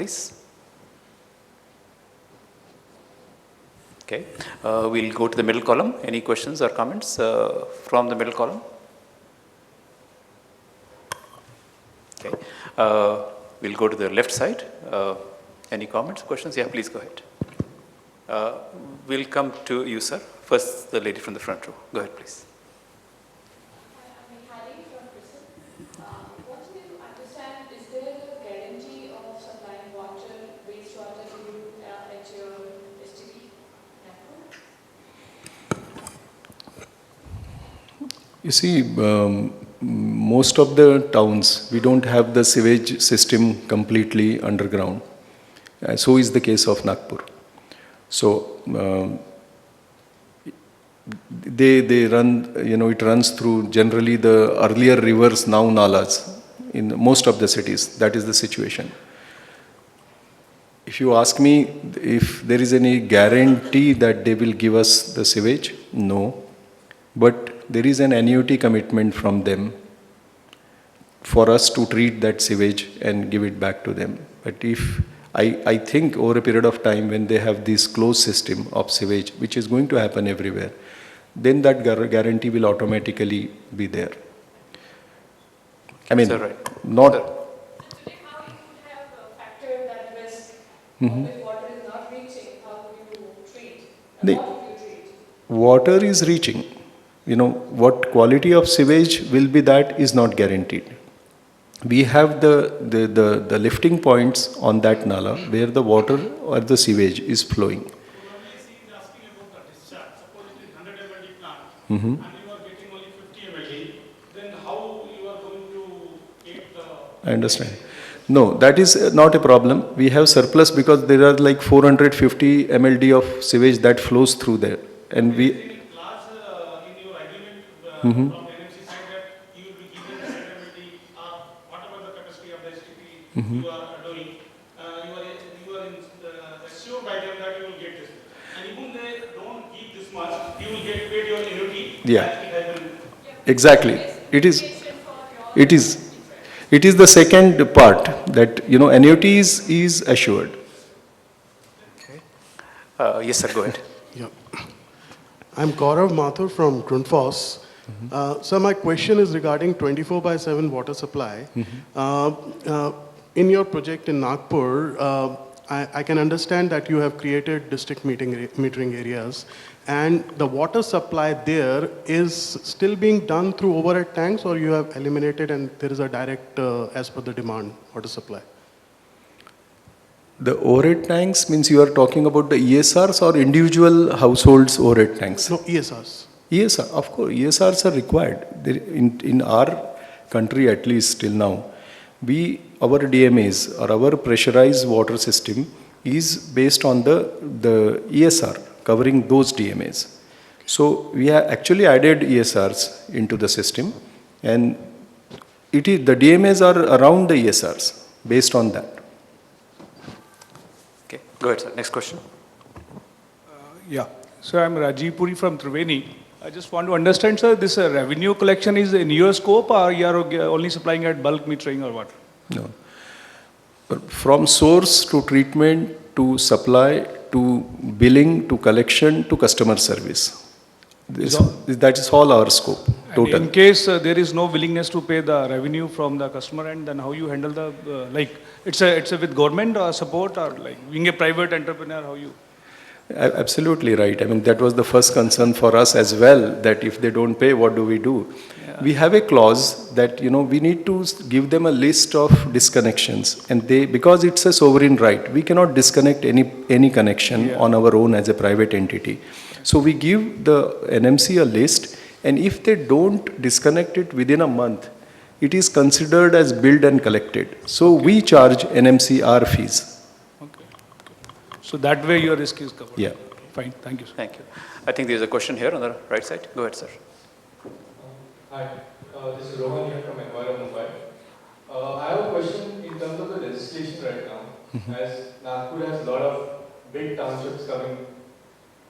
please. Okay, we'll go to the middle column. Any questions or comments from the middle column? Okay, we'll go to the left side. Any comments, questions? Yeah, please go ahead. We'll come to you, sir. First, the lady from the front row. Go ahead, please. You see, most of the towns, we don't have the sewage system completely underground. So is the case of Nagpur. So they run, it runs through generally the earlier rivers, now nalas, in most of the cities. That is the situation. If you ask me if there is any guarantee that they will give us the sewage, no. But there is an annuity commitment from them for us to treat that sewage and give it back to them. But if I think over a period of time when they have this closed system of sewage, which is going to happen everywhere, then that guarantee will automatically be there. I mean, not... Today, how you would have factored that risk if water is not reaching, how would you treat? What would you treat? Water is reaching. What quality of sewage will be, that is not guaranteed. We have the lifting points on that nala where the water or the sewage is flowing. Probably she is asking about the discharge. Suppose it is 100 mld plant and you are getting only 50 mld, then how you are going to get the... I understand. No, that is not a problem. We have surplus because there are like 450 mld of sewage that flows through there. And we... from NMC side that you will be given the suitability of whatever the capacity of the STP you are doing, you are assured by them that you will get this. And even they don't give this much, you will get paid your annuity. Yeah. Exactly. It is the second part that, annuity is assured. Okay. Yes, sir, go ahead. Yeah. I'm Gaurav Mathur from Grundfos. So my question is regarding 24/7 water supply. In your project in Nagpur, I can understand that you have created district metering areas, and the water supply there is still being done through overhead tanks, or you have eliminated and there is a direct, as per the demand, water supply? The overhead tanks means you are talking about the ESRs or individual households overhead tanks? No, ESRs. ESR, of course, ESRs are required. In our country, at least till now, our DMAs or our pressurized water system is based on the ESR, covering those DMAs. So we have actually added ESRs into the system, and the DMAs are around the ESRs, based on that. Okay, go ahead, sir. Next question. Yeah. So I'm Rajiv Puri from Triveni. I just want to understand, sir, this revenue collection is in your scope, or you are only supplying at bulk metering or what? No. From source to treatment to supply to billing to collection to customer service. That is all our scope, total. And in case there is no willingness to pay the revenue from the customer end, then how you handle the, it's a with government support, or like being a private entrepreneur, how you? Absolutely right. I mean, that was the first concern for us as well, that if they don't pay, what do we do? Yeah. We have a clause that, we need to give them a list of disconnections, and because it's a sovereign right, we cannot disconnect any connection on our own as a private entity. So we give the NMC a list, and if they don't disconnect it within a month, it is considered as billed and collected. So we charge NMC our fees. So that way your risk is covered. Yeah. Fine. Thank you, sir. Thank you. I think there's a question here on the right side. Go ahead, sir. Hi. This is Rohan here from Infra Mumbai. I have a question in terms of the legislation right now. As Nagpur has a lot of big townships coming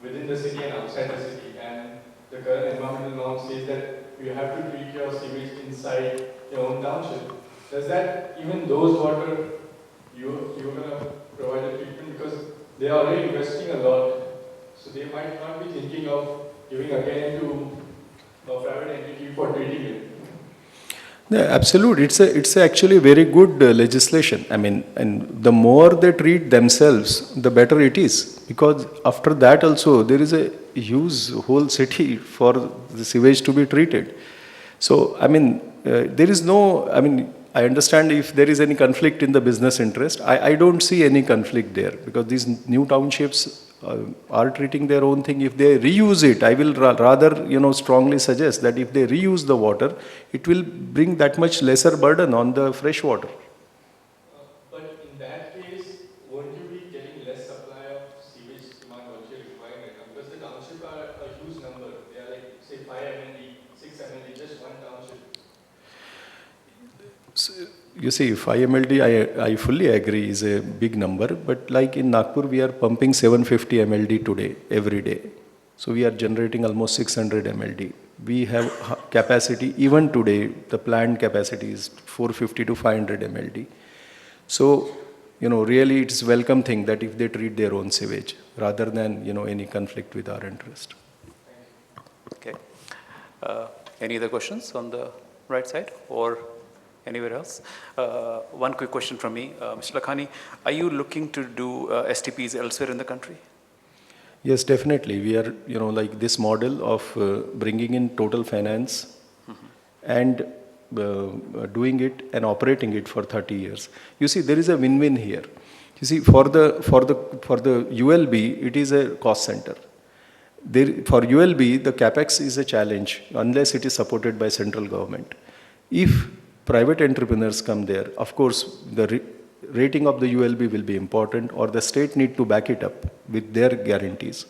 within the city and outside the city, and the current environmental norm says that you have to treat your sewage inside your own township. Does that, even those water, you're going to they are already investing a lot, so they might not be thinking of giving again to a private entity for treating it. Yeah, absolutely. It's actually very good legislation. I mean, and the more they treat themselves, the better it is. Because after that also, there is a huge whole city for the sewage to be treated. So, I mean, there is no, I mean, I understand if there is any conflict in the business interest. I don't see any conflict there because these new townships are treating their own thing. If they reuse it, I will rather, strongly suggest that if they reuse the water, it will bring that much lesser burden on the fresh water. But in that case, won't you be getting less supply of sewage demand what you're requiring right now? Because the township are a huge number. They are like, say, 5 MLD, 6 MLD, just one township. So, you see, 5 MLD, I fully agree, is a big number. But like in Nagpur, we are pumping 750 MLD today, every day. So we are generating almost 600 MLD. We have capacity, even today, the planned capacity is 450 to 500 MLD. So, really it's a welcome thing that if they treat their own sewage, rather than, any conflict with our interest. Okay. Any other questions on the right side or anywhere else? One quick question from me. Mr. Lakhani, are you looking to do STPs elsewhere in the country? Yes, definitely. We are, like this model of bringing in total finance and doing it and operating it for 30 years. You see, there is a win-win here. You see, for the ULB, it is a cost center. For ULB, the capex is a challenge unless it is supported by central government. If private entrepreneurs come there, of course, the rating of the ULB will be important, or the state need to back it up with their guarantees.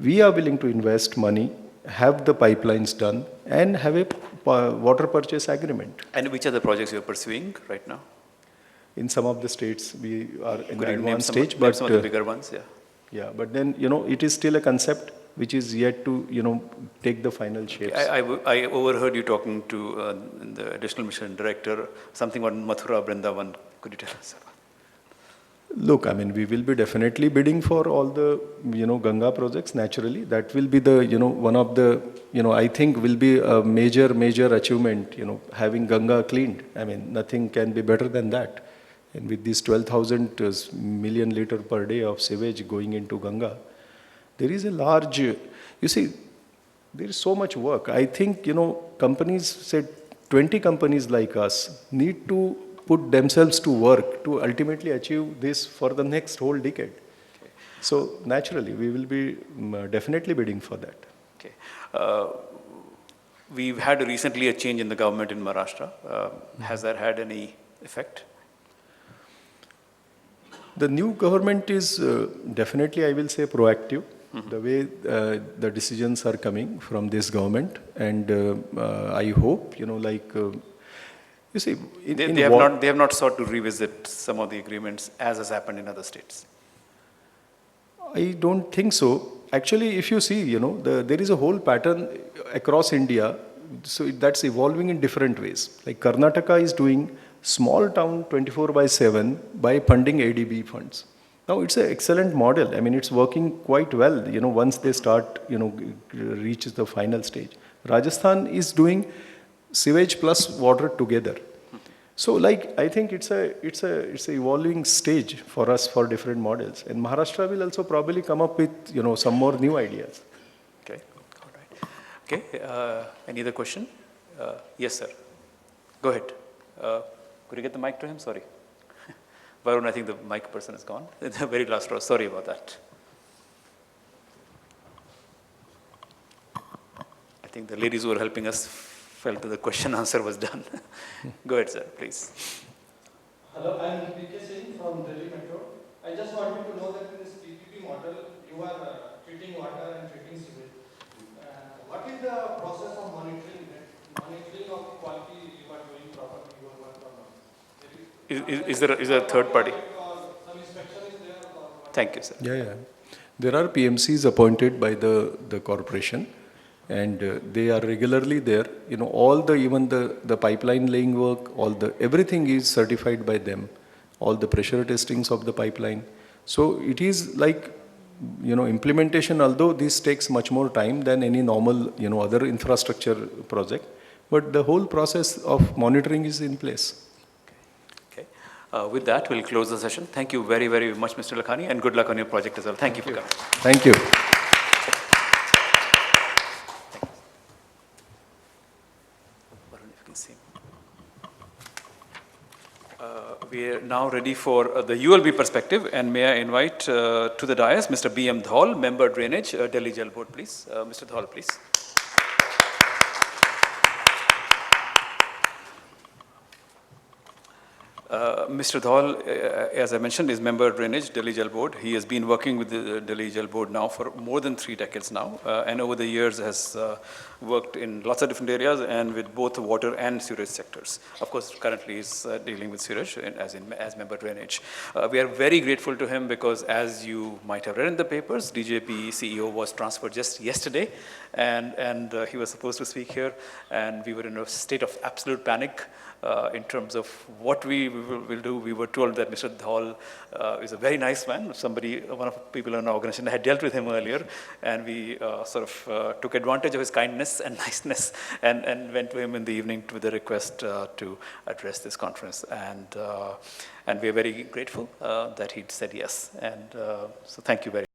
We are willing to invest money, have the pipelines done, and have a water purchase agreement. And which are the projects you're pursuing right now? In some of the states, we are in Could the you name advanced some, stage, name but some of the bigger ones? Yeah. yeah, but then, it is still a concept which is yet to, take the final shapes. I overheard you talking to the additional mission director, something on Mathura, Vrindavan. Could you tell us about? Look, I mean, we will be definitely bidding for all the, Ganga projects, naturally. That will be the, one of the, I think will be a major achievement, having Ganga cleaned. I mean, nothing can be better than that. And with these 12,000 million liter per day of sewage going into Ganga, there is a large, you see, there is so much work. I think, companies, say 20 companies like us need to put themselves to work to ultimately achieve this for the next whole decade. Okay. So naturally, we will be definitely bidding for that. Okay. We've had recently a change in the government in Maharashtra. Has that had any effect? The new government is definitely, I will say, proactive. The way the decisions are coming from this government, and I hope, you see, they have not sought to revisit some of the agreements as has happened in other states. I don't think so. Actually, if you see, there is a whole pattern across India, so that's evolving in different ways. Like Karnataka is doing small town 24/7 by funding ADB funds. Now, it's an excellent model. I mean, it's working quite well, once they start, reach the final stage. Rajasthan is doing sewage plus water together. So, I think it's a evolving stage for us for different models. And Maharashtra will also probably come up with, some more new ideas. Okay, all right. Okay, any other question? Yes, sir. Go ahead. Could you get the mic to him? Sorry. Varun, I think the mic person is gone. In the very last row. Sorry about that. I think the ladies who were helping us felt that the question answer was done. Go ahead, sir, please. Hello, I am PK Singh from Delhi Metro. I just wanted to know that in this PPP model, you are treating water and treating sewage. What is the process of monitoring of quality you are doing properly your work or not? Is there a third party? Some inspection is there or what? Thank you, sir. Yeah. There are PMCs appointed by the corporation, and they are regularly there. Even the pipeline laying work, everything is certified by them. All the pressure testings of the pipeline. So it is like, implementation, although this takes much more time than any normal, other infrastructure project, but the whole process of monitoring is in place. Okay. With that, we'll close the session. Thank you very, very much, Mr. Lakhani, and good luck on your project as well. Thank you for coming. Thank you. Arun, if you can see. We are now ready for the ULB perspective, and may I invite to the dais Mr. B.M. Dhol, Member Drainage, Delhi Jal Board, please. Mr. Dhol, please. Mr. Dhol, as I mentioned, is Member Drainage, Delhi Jal Board. He has been working with the Delhi Jal Board now for more than 3 decades now, and over the years has worked in lots of different areas and with both the water and sewage sectors. Of course, currently is dealing with sewage as Member Drainage. We are very grateful to him because, as you might have read in the papers, DJP CEO was transferred just yesterday, and he was supposed to speak here, and we were in a state of absolute panic. In terms of what we will do. We were told that Mr. Dhol is a very nice man, one of the people in our organization. I had dealt with him earlier, and we sort of took advantage of his kindness and niceness and went to him in the evening with a request to address this conference. And we are very grateful that he said yes. And so thank you very much.